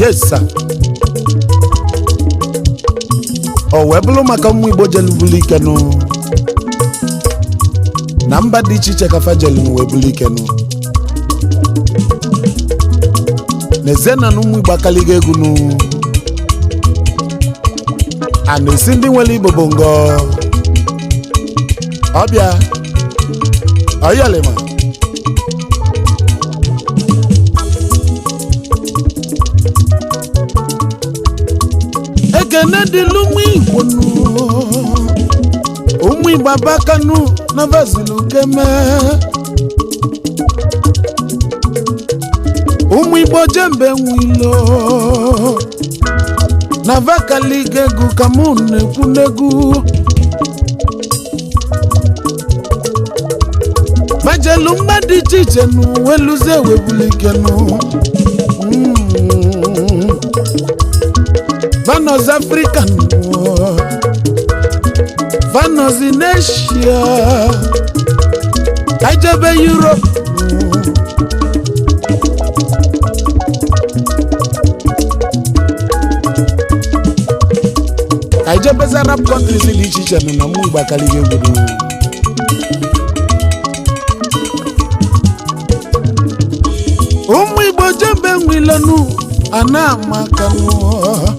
Yes sir. O webulu maka ụmụ Igbo jelu bulu ike nụ na mba dị iche iche ka fa jelu nụ wee bulu ike nụ n'ezie na ụmụ Igbo Akarigo egwu nụ a na-esi ndị nwere Igbo bongo ọbịa ọyọlịma ekene dịlụ ụmụ Igbo nụ ụmụ Igbo abakanụ na vazilu keme ụmụ Igbo jembe nwilo na Akarigo egwu ka mụ na-ekwu n'egwu majelu mba dị iche iche nụ weluze webulu ike nụ Vanos African, Vanos in Asia, Ajebe Europe, Ajebe Arab countries in each other, and I'm moving back a little bit. Umi Bojambe Wilanu, Anamakano.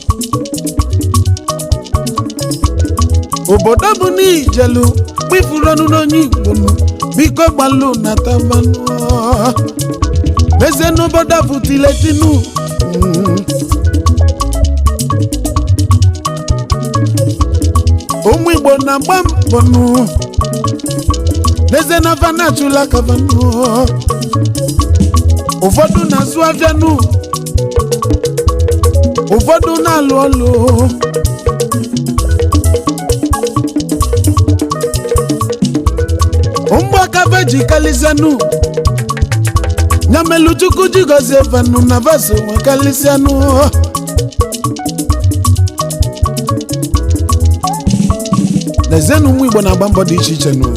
Obodo bụ n'ijelu kpifuru ọnụ n'onye Igbo biko gbalụ na tabanụ meze n'obodo bụ tiletinu ụmụ Igbo na-agba mbọ nụ meze na vanachula kabanụ ụfọdụ na-azụ abịa nụ ụfọdụ na-alụ ọlụ Umwaka veji kalisianu Nyamelu chuku jigoze vanu na vaso kalisianu Nezenu ụmụ Igbo na bambo dị iche iche nụ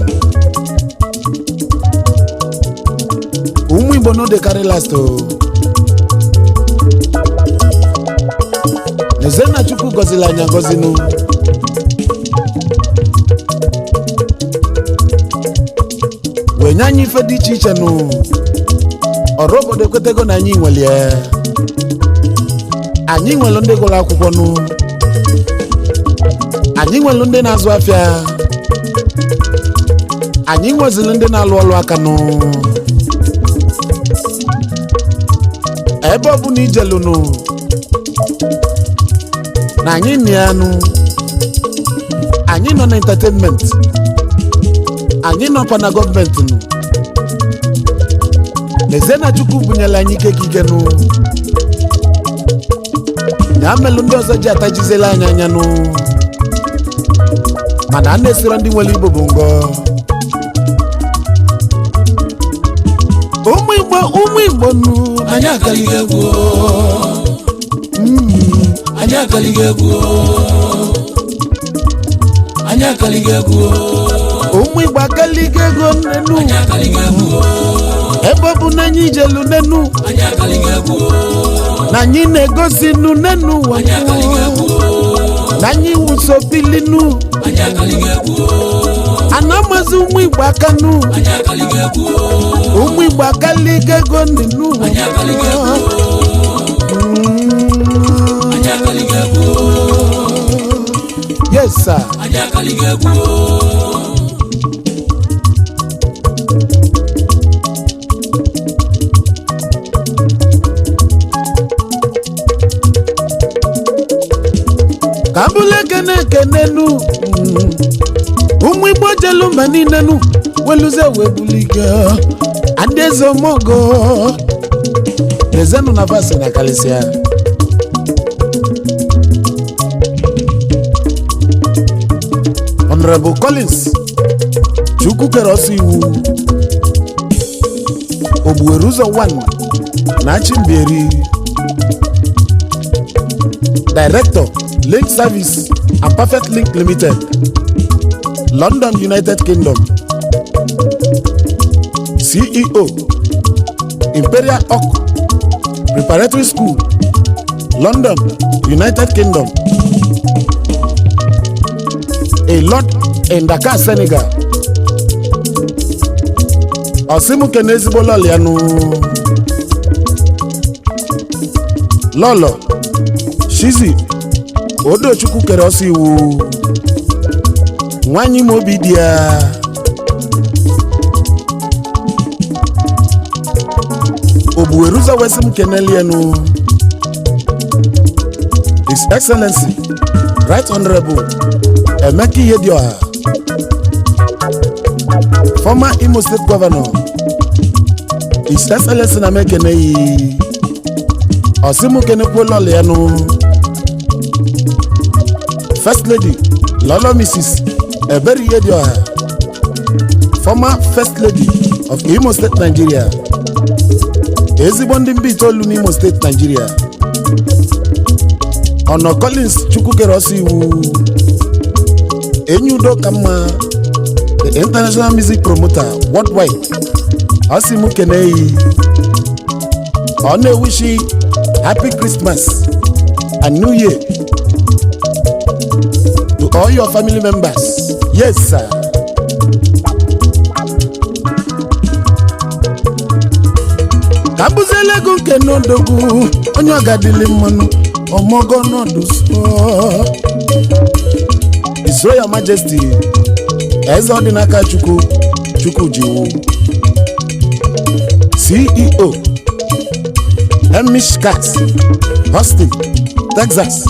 ụmụ Igbo no dey carry last o Nezena chuku gozila anya gozinu wenye anyị ife dị iche iche nụ ọrụ obodo ekwetego na anyị nwere anyị nwere ndị gụrụ akwụkwọ nụ anyị nwere ndị na-azụ afịa anyị nwezili ndị na-alụ ọrụ aka nụ ebe ọ bụ na ijelu nụ na anyị nị ya nụ anyị nọ na entertainment anyị nọkwa na gọọmenti nụ n'ezie na Chukwu bunyela anyị ike gige nụ ya melụ ndị ọzọ ji atajizela anyị anya nụ mana a na-esiro ndị nwere Igbo bụ ngọ ụmụ Igbo nụ anyị Akarigo egwu anyị Akarigo egwu anyị Akarigo egwu ụmụ Igbo Akarigo ego nnenu ebe ọ bụ na anyị jelu nnenu na anyị na-egosi nnu nnenu na anyị wụso bilinu anamazi ụmụ Igbo aka nụ ụmụ Igbo Akarigo ego nnenu yes sir Kabule kene nu ụmụ Igbo jelu mba niile nu weluze webuliga adezo mogo rezenu na vase na kalisia Honorable Collins Chukwu kere ọsọ iwu Ogbueruzo 1 na Chimbieri Director Link Service and Perfect Link Limited, London, United Kingdom. CEO, Imperial Oak Preparatory School, London, United Kingdom. A Lord in Dakar, Senegal. Osimu kenezigbo lọlọ ya nụ. Lọlọ Shizi Odochukwu kere ọsọ iwu. Nwanyị m obi dị ya. Obuweruza wesim keneli ya nụ. His Excellency Right Honorable Emeka Ihedioha, former Imo State Governor. His Excellency na mekeneyi Osimu kenekwo lọlọ ya nụ. First Lady Lolo Mrs. Ebere Ihedioha, former First Lady of Imo State, Nigeria. Ezigbo ndị mba itoolu n'Imo State, Nigeria. Ono Collins Chukwukere ọsọ iwu. Enyudo Kamma, the international music promoter worldwide. Osimu keneyi. Ono wishi Happy Christmas and New Year to all your family members. Yes, sir. Kabuzele gunke nodogu onyo gadili manu omogo noduso. His Royal Majesty Eze Odinaka Chukwujiwu, CEO Hamish Cats, Austin, Texas,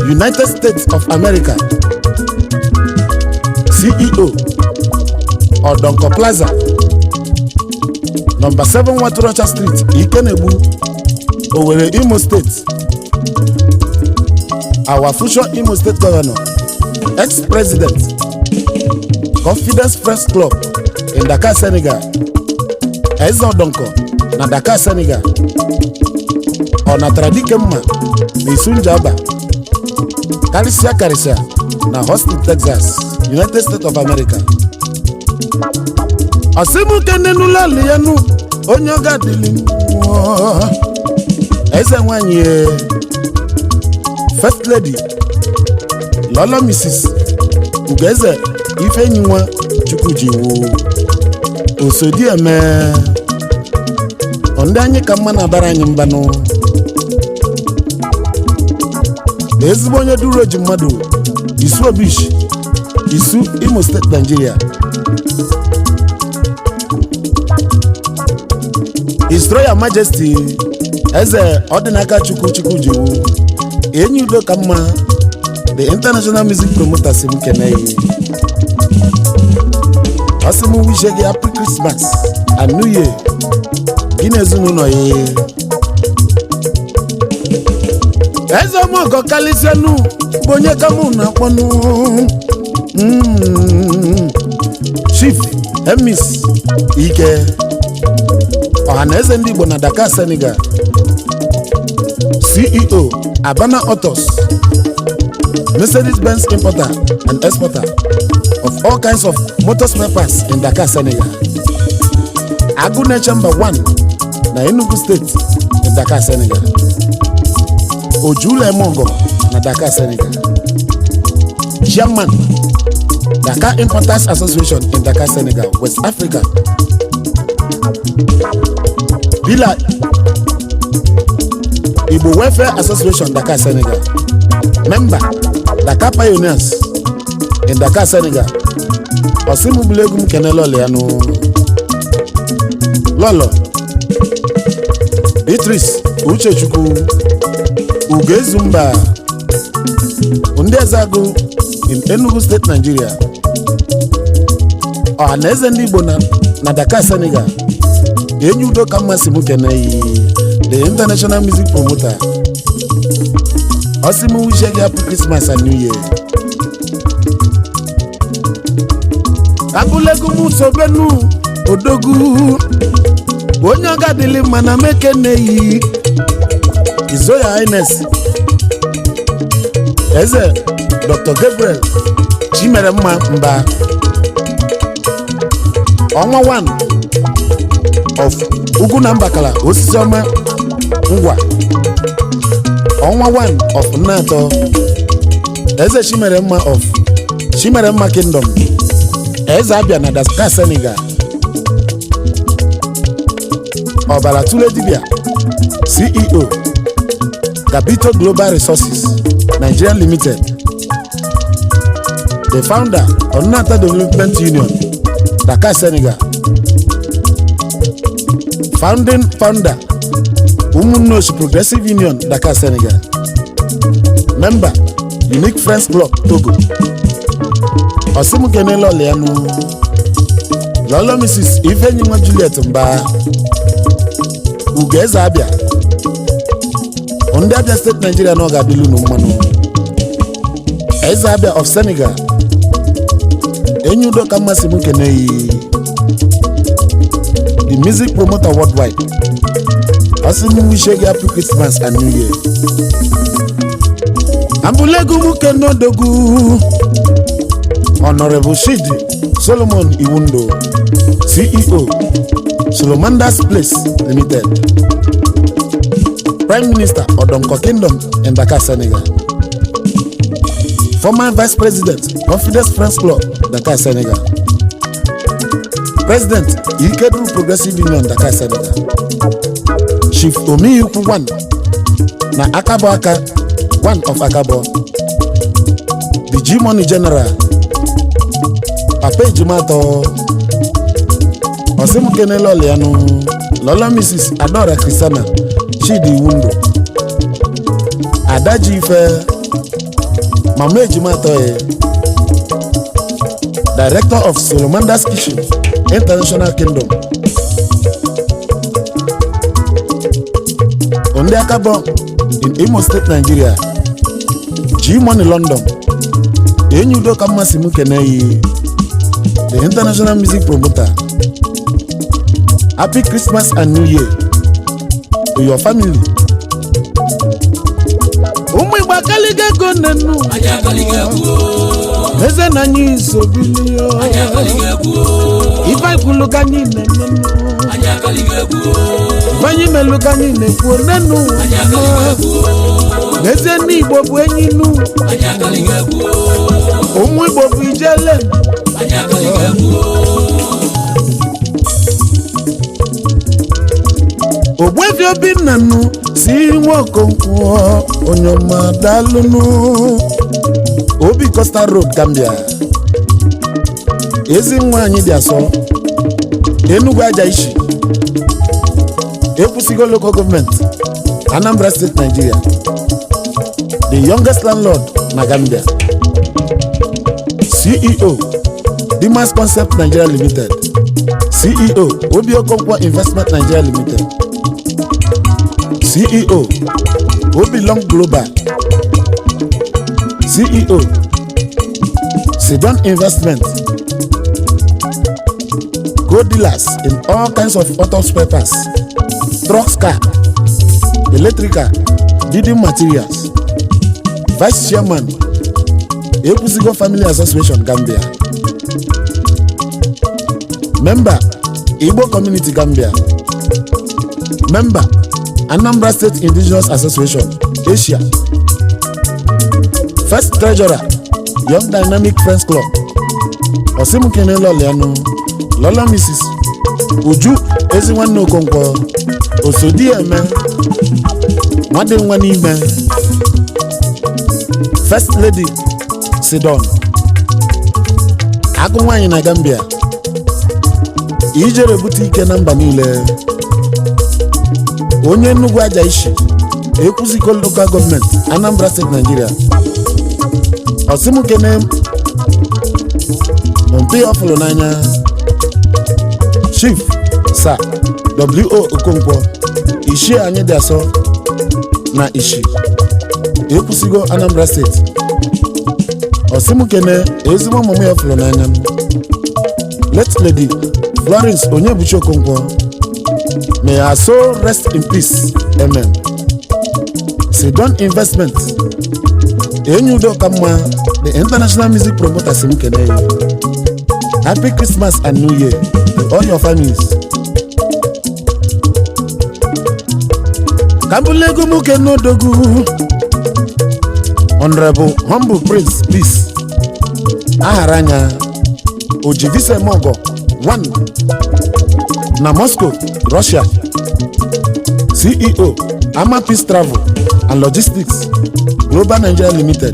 United States of America. CEO Odonko Plaza, number 7 Waturocha Street, Ikenebu, Owerri, Imo State. Our future Imo State Governor, ex-president, Confidence Press Club in Dakar, Senegal. Eze Odonko na Dakar, Senegal. Onatradike mma na Isunjaba. Karisia na Austin, Texas, United States of America. Osimu kenenula liyanu onyo gadili Eze nwanyị First Lady Lolo Mrs. Ugeze Ifenyinwa Chukwujiwu, Osodieme. Onde anyị ka mma na-abara anyị mbanụ. Ezigbo onye duru oji mmadụ, Isu Obish, Isu, Imo State, Nigeria. His Royal Majesty Eze Odinaka Chukwujiwu, Enyudo Kamma, the international music promoter Simu Keneyi. Osimu wish you Happy Christmas and New Year. Ginezununo ye. Eze Omogo Kalisenu bonye kamu na kwanu. Chief Emis Ike Ohaneze ndị Igbo na Dakar, Senegal. CEO Abana Autos, Mercedes-Benz importer and exporter of all kinds of motor spare parts in Dakar, Senegal. Agune Chamber 1 na Enugu State in Dakar, Senegal. Ojule Mongo na Dakar, Senegal. Chairman Dakar Importers Association in Dakar, Senegal, West Africa. Bila Igbo Welfare Association, Dakar, Senegal. Member Dakar Pioneers in Dakar, Senegal. Osimu Bulegum Kenelo Leano Lolo Beatrice Uchechukwu Ugezumba Undezagu in Enugu State, Nigeria. Ohaneze ndị Igbo na Dakar, Senegal. Enyudo Kamma Simu Keneyi, the international music promoter. Osimu wish you Happy Christmas and New Year. Agulegumu Sobenu Odogu onye gadili mana mekeneyi. His Royal Highness Eze Dr. Gabriel Chimeremma Mba, Onwa 1 of Ugunambakala Osisioma ngwa ọnwa 1 of Nnato eze Chimeremma Kingdom eze Abia na Dakar Senegal Ọbara Tule Dibia CEO Capital Global Resources Nigeria Limited, the founder of Nnato Development Union Dakar Senegal, founding founder Umunnoshi Progressive Union Dakar Senegal, member Unique Friends Club Togo. Osimukene Lolianu Lolo Mrs. Ifenyinwa Juliet Mba Ugeza Abia Onde Abia State Nigeria no gabilu no manu Eza Abia of Senegal Enyudo kama Simukene the music promoter worldwide. Asimu wish you happy Christmas and New Year. Ambulegu Mukeno Dogu Honorable Shidi Solomon Iwundo, CEO Solomanda's Place Limited, Prime Minister Odomko Kingdom in Dakar, Senegal, former Vice President Confidence Friends Club Dakar, Senegal, President Egwu Progressive Union Dakar, Senegal, Chief Omiyuku 1 na Akabo Aka 1 of Akabo, the G-Money General Papa Jimato Osimukene Lolianu Lolo Mrs. Adora Christiana Chidi Wundo Adaji Ife Mama Jimato Director of Solomanda's Kitchen International Kingdom Onde Akabo in Imo State, Nigeria, G-Money London Enyudo Kama Simukene, the international music promoter. Happy Christmas and New Year to your family. Umwe bakaliga gonenu ayakaliga buo eze nanyi sobilio ayakaliga buo ifa kuluka nyi nenu ayakaliga buo banyi meluka nyi nefu nenu ayakaliga buo eze ni Igbo bu enyinu ayakaliga buo umwe Igbo bu ijele ayakaliga buo Ogbefi Obinanu si Nwokonkwo Onyoma Dalunu Obi Costa Road Gambia Ezi nwanyi dị asọ Enugu Ajaishi Ekwusigo Local Government Anambra State, Nigeria, the youngest landlord na Gambia, CEO Dimas Concept Nigeria Limited, CEO Obiokonkwo Investment Nigeria Limited, CEO Obilong Global, CEO Sidon Investment, co-dealers in all kinds of auto spare parts, trucks, car, electrical, building materials, Vice Chairman, Epusigo Family Association Gambia, Member, Igbo Community Gambia, Member, Anambra State Indigenous Association, Asia, First Treasurer, Young Dynamic Friends Club, Osimukene Lolianu, Lola Mrs. Uju Eziwanne Okonkwo, Osadebe, Nwanne First Lady Sidon, Agụnwanyị na Gambia, Ijere Butike na mba niile, Onye Nnukwu Ajaishi, Ekwusigo Local Government, Anambra State, Nigeria, Osimukene Mpi Ọfụlụ n'anya, Chief Sir W.O. Okonkwo, Ishi anyị dị asọ na Ishi, Ekwusigo Anambra State, Osimukene ezigbo ọmụmụ ya ọfụlụ n'anya, Late Lady Florence Onyebuchi Okonkwo, may her soul rest in peace, amen. Sidon Investment, Enyudo Kama, the international music promoter Simukene. Happy Christmas and New Year to all your families. Kambulegu muke no dogu. Honorable Humble Prince Peace Aharanya Ojivise Mogo 1 na Moscow, Russia. CEO Ama Peace Travel and Logistics Global Nigeria Limited.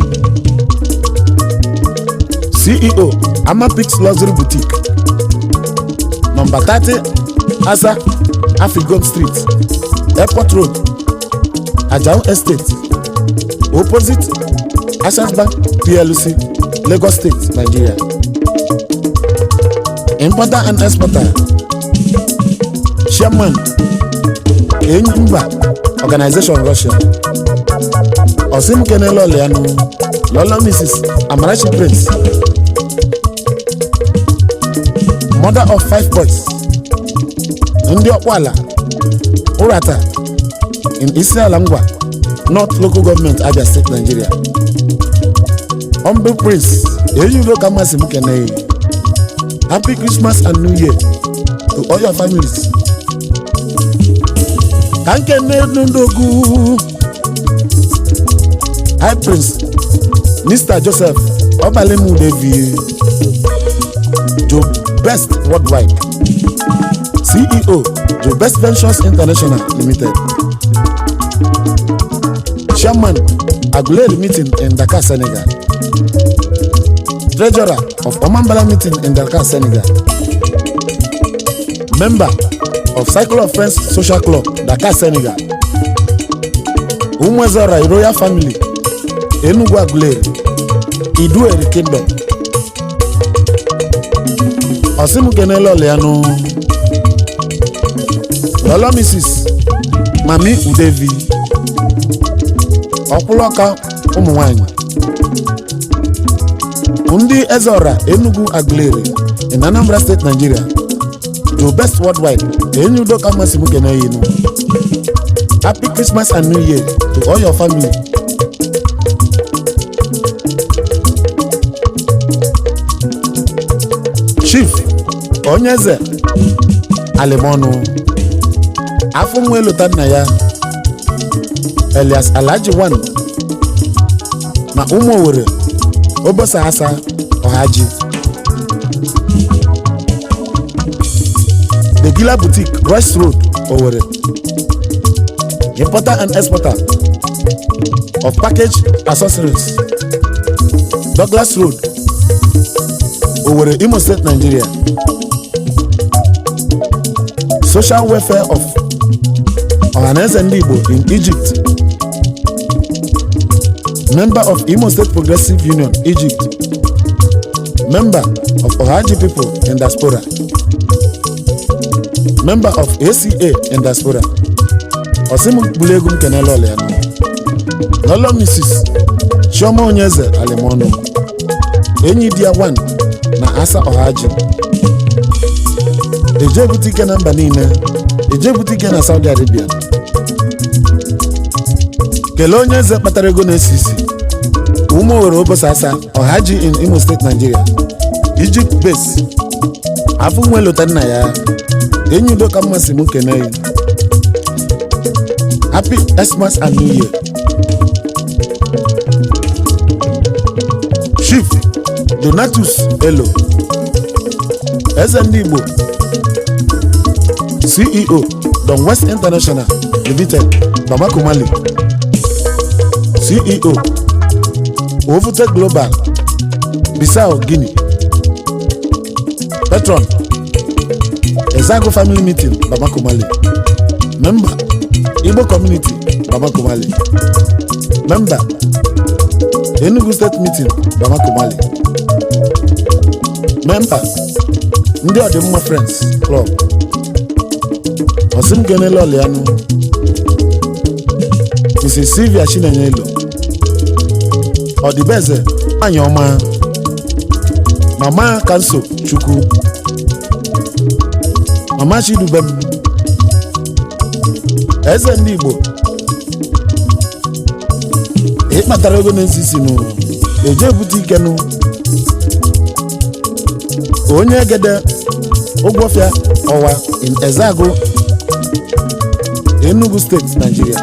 CEO Ama Peace Luxury Boutique, number 30 Asa Afigom Street, Airport Road, Ajao Estate, opposite Access Bank PLC, Lagos State, Nigeria. Importer and exporter, Chairman Enyimba Organization Russia. Osim Kenelo Leano, Lola Mrs. Amarachi Prince, mother of 5 boys, Ndi Okwala, Urata, in Isialangwa, North Local Government, Abia State, Nigeria. Humble Prince, Eyulo Kamasi Mukene. Happy Christmas and New Year to all your families. Kankene Nundogu. High Prince Mr. Joseph Obalemu Devi, Joe Best Worldwide, CEO Joe Best Ventures International Limited, Chairman Agulere Meeting in Dakar, Senegal, Treasurer of Omambala Meeting in Dakar, Senegal, Member of Cycle of Friends Social Club, Dakar, Senegal, Umwezora Royal Family, Enugu Agulere, Idueri Kingdom. Osimu Kenelo Leano, Lola Mrs. Mami Udevi, Okuloka Umuwanyi, Undi Ezora Enugu Agulere in Anambra State, Nigeria. The best worldwide. Enudo Kamasimu Kenelo. Happy Christmas and New Year to all your family. Chief Onyeze Alimono Afumwelo Tanaya Elias Alaji 1 na Umowere Obosa Hasa Ohaji. The Gila Boutique, Royce Road, Owerri. Importer and exporter of package accessories, Douglas Road, Owerri, Imo State, Nigeria. Social welfare of Ohanese and Igbo in Egypt. Member of Imo State Progressive Union, Egypt. Member of Ohaji people in diaspora. Member of ACA in diaspora. Osimu Bulegum Kenelo Leano. Lolo Mrs. Chioma Onyeze Alimono. Enyi Dia 1 na Asa Ohaji. Eje butike na Mbanine. Eje butike na Saudi Arabia. Kele Onyeze Patarego na Sisi. Umowere Obosa Asa Ohaji in Imo State, Nigeria. Egypt base. Afumwelo Tanaya. Enyudo Kamasimu Kenelo. Happy Christmas and New Year. Chief Donatus Elo, SND Igbo, CEO Don West International Limited, Bamako Mali, CEO Ovute Global, Bissau Guinea, Patron Ezago Family Meeting, Bamako Mali, Member Igbo Community, Bamako Mali, Member Enugu State Meeting, Bamako Mali, Member Ndi Odimma Friends Club, Osim Kenelo Leano, Mrs. Sylvia Chinanyelo, Odibeze Anyoma, Mama Kanso Chukwu, Mama Chidubem, SND Igbo, Matarago Nensisi no, Eje Boutique no, Onye Gede Ogwofia Owa in Ezago, Enugu State, Nigeria.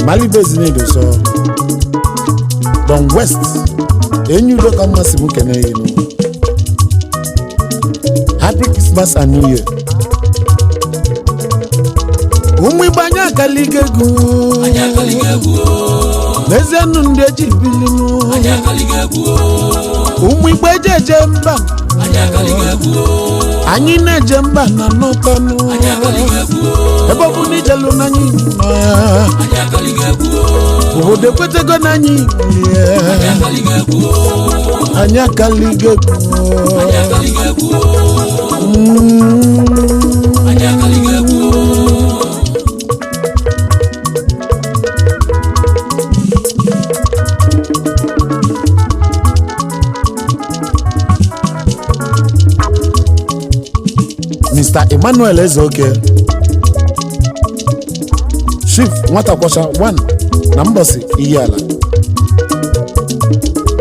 Mali Bezinedo so Don West Enyudo kama simu kene yenu. Happy Christmas and New Year. Umibanya Akarigo. Nezenu ndeji bilinu. Umibanya jemba. Anyi na jemba na notanu. Ebo kuni jalo na nyima. Ubode kwete go na nyima. Akarigo. Mr. Emmanuel Ezeoke, Chief Mwatakwasha 1 na Mbosi Iyala,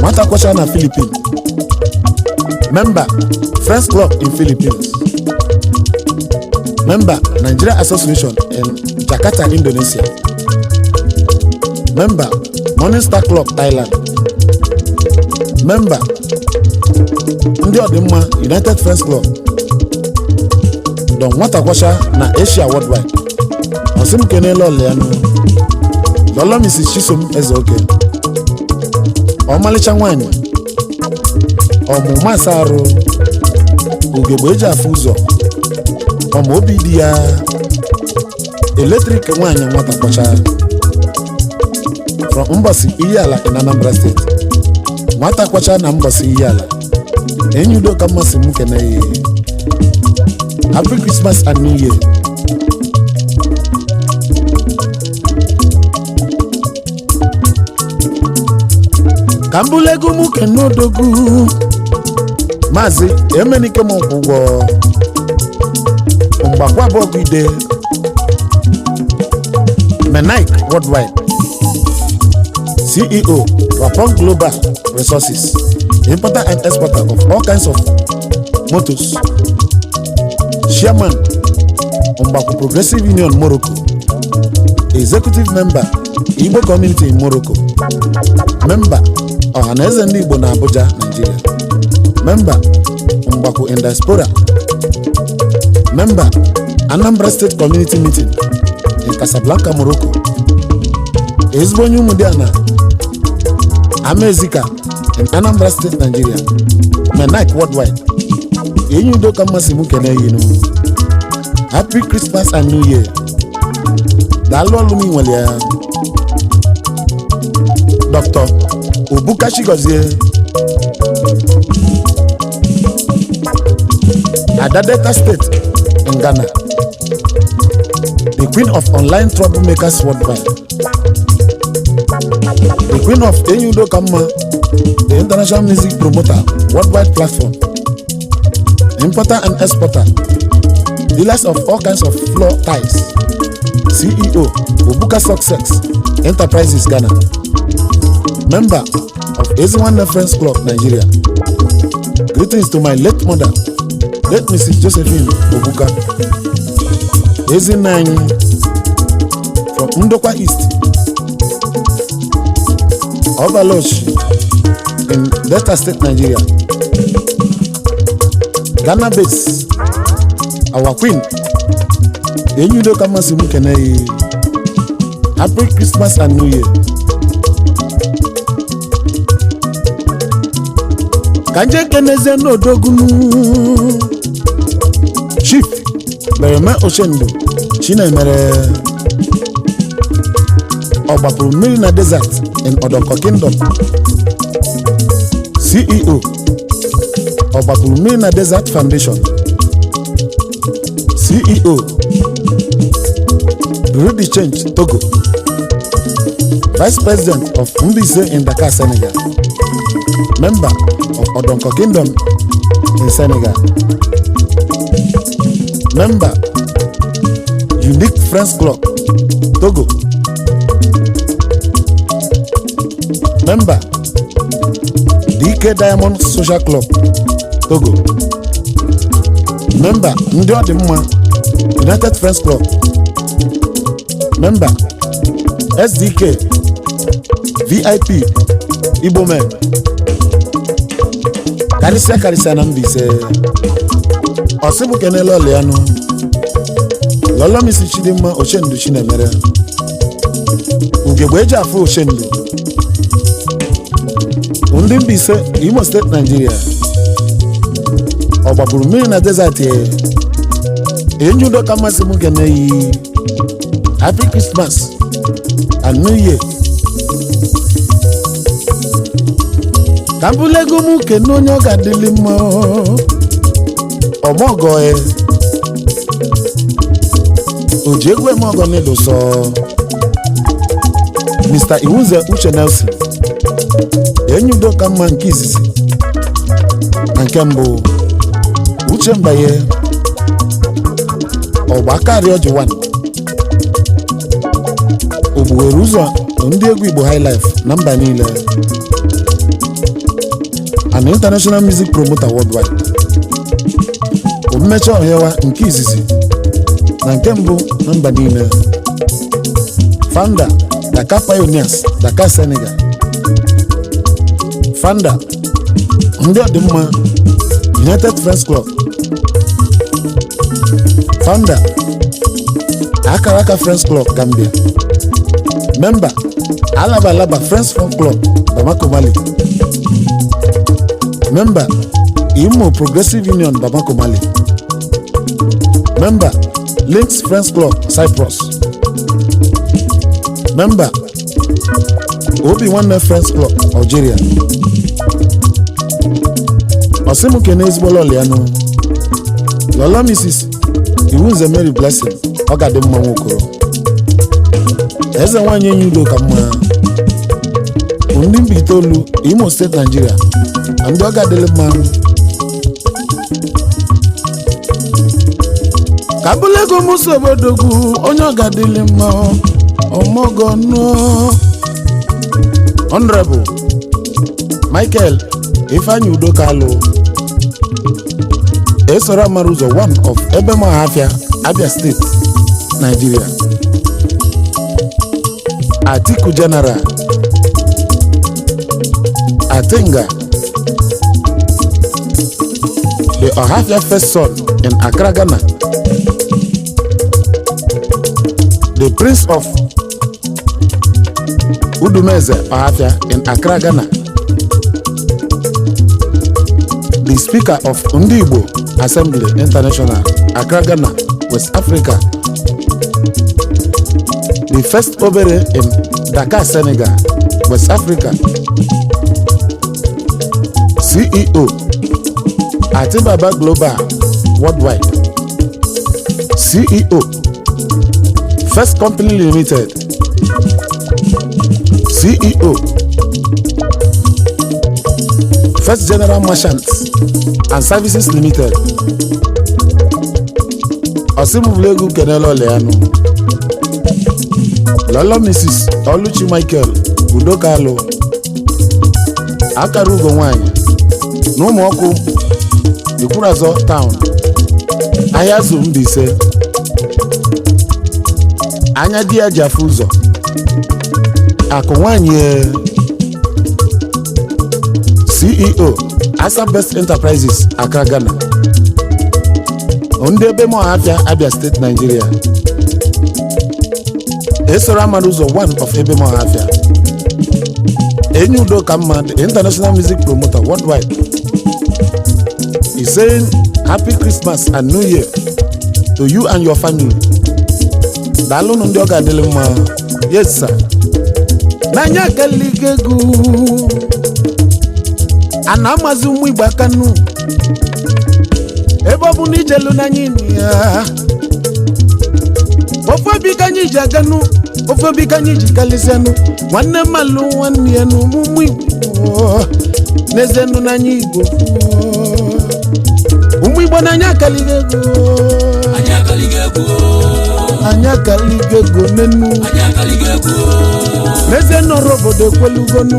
Mwatakwasha na Philippines, Member Friends Club in Philippines, Member Nigeria Association in Jakarta, Indonesia, Member Morning Star Club Thailand, Member Ndi Odimma United Friends Club, Don Mwatakwasha na Asia Worldwide. Osim kene lolianu Lolo Mrs. Chisom Ezeoke, Omalicha nwanyị, Ọmụma Sarụ, Ugegbe eji afụ ụzọ, Ọmụ obi di ya, Eletrik nwanyị Mwatakwasha, from Mbosi Iyala in Anambra State. Mwatakwasha na Mbosi Iyala, Enyudo kama simu kene. Happy Christmas and New Year. Kambulegu muke nodogu Mazi emenike mokugwo Umbakwa bogide Menaik Worldwide, CEO Rapon Global Resources, importer and exporter of all kinds of motors, Chairman Umbaku Progressive Union Morocco, Executive Member Igbo Community in Morocco, Member Ohaneze Ndi Igbo na Abuja, Nigeria, Member Umbaku in Diaspora, Member Anambra State Community Meeting in Casablanca, Morocco, Ezbonyu Mudiana Amezika in Anambra State, Nigeria, Menaik Worldwide. Enyudo kama simu kene yinu. Happy Christmas and New Year. Dalo lumi walia. Dr. Ubuka Chigozie, Adadeta State in Ghana, the Queen of Online Troublemakers Worldwide, the Queen of Enyudo Kama, the International Music Promoter Worldwide Platform, importer and exporter, dealers of all kinds of floor tiles, CEO Ubuka Success Enterprises Ghana, member of Eziwan Friends Club Nigeria. Greetings to my late mother, late Mrs. Josephine Ubuka Ezinanyi from Ndokwa East, Overlosh in Delta State, Nigeria. Ghana base, our queen. Enyudo kama simu kene. Happy Christmas and New Year. Kanje keneze no dogunu. Chief Bereme Oshendo Chine mere Ogbapuru mmiri na desert in Odonko Kingdom. CEO Ogbapuru mmiri na Desert Foundation. CEO Bureau de Change Togo. Vice President of Mbise in Dakar, Senegal. Member of Odonko Kingdom in Senegal. Member Unique Friends Club Togo. Member DK Diamond Social Club Togo. Member Ndi Odimma United Friends Club member SDK VIP Igbo men karịsịa na Mbaise ọsịbụ kenele ọlịanụ lọlọ misi Chidimma Ochendu Chinemere ugegbe eji afụ Ochendu ndị Mbaise Imo State Nigeria ọ gbapụrụ mmiri na desert enyi udo ka mmasị m kene yi Happy Christmas and New Year ka mbụlego m kene onye ọ ga-adịli mma ọmọgọ o ji egwu ọmọgọ n'ịdụsọ Mr. Iwuze Uche Nelson enyi udo ka mma nke izizi na nke mbụ Uche Mbaye ọgba Akarigo ọjị 1 ogbuwere ụzọ ndị egwu Igbo Highlife na mba niile an international music promoter worldwide mmecha ọhịawa nke izizi na nke mbụ na mba niile founder Dakar Pioneers Dakar Senegal founder ndị ọdịmma United Friends Club founder Akarigo Friends Club Gambia member Alaba Friends Fan Club Bamako Mali member Imo Progressive Union Bamako Mali member Links Friends Club Cyprus member Obi-Wan Friends Club Algeria Osimu kene ezigbo lọlịanụ lọlọ Mrs. Iwunze Mary Blessing ọ ga-adị mma nwokoro eze nwanyị enyi udo ka mma ndị mba itoolu Imo State Nigeria na ndị ọ ga-adịlị mma ka bụlego muso obodogwu onye ọ ga-adịlị mma ọmọgọ nọ Honorable Michael Ifeanyi Udo Kalụ esoro amara ụzọ 1 of Ebemahafia Abia State Nigeria Atiku General Atenga the Ohafia first son in Accra, Ghana, the Prince of Udumeze Ohafia in Accra, Ghana, the Speaker of Igbo Assembly International, Accra, Ghana, West Africa, the first Obere in Dakar, Senegal, West Africa, CEO Atibaba Global Worldwide, CEO First Company Limited, CEO First General Merchants and Services Limited. Osimulegu Kenelo Leano Lolo Mrs. Oluchi Michael Udo Kalụ Akarigo nwanyị n'ụmụọkụ Ikwurazọ Town ahịa zụ Mbaise anya di ya ji afụ ụzọ akụ nwanyị CEO Asa Best Enterprises Accra, Ghana, ndị Ebemahafia Abia State Nigeria esoro amara ụzọ 1 of Ebemahafia enyi udo ka mma the international music promoter worldwide is saying Happy Christmas and New Year to you and your family. Daalụ ndị ọ ga-adịlị mma. Yes sir. N'anya Akaligegu ana amazi ụmụ Igbo aka nnu ebe ọ bụ na ijelu n'anya ya ofe bi ka anyị ji aga nnu ofe bi ka anyị ji kalịsịa nnu nwanne mmalụ nwanne ya n'ụmụ Igbo n'eze nnu n'anya Igbo ụmụ Igbo n'anya Akaligegu anya Akaligegu nenu n'eze nọrọ obodo ekwelugonu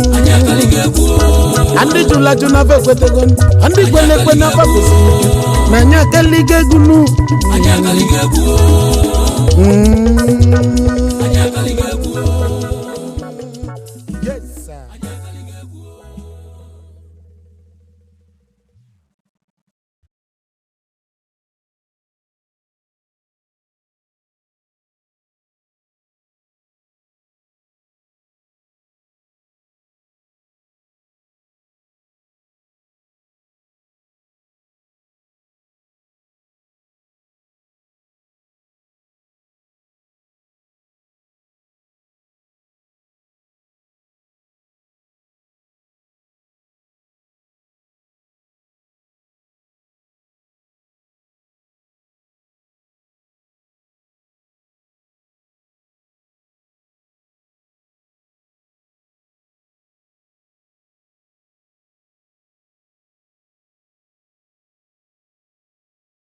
ndị jụlajụ na be ekwetegonu ndị kwelekwe na babụsiri n'anya Akaligegu nu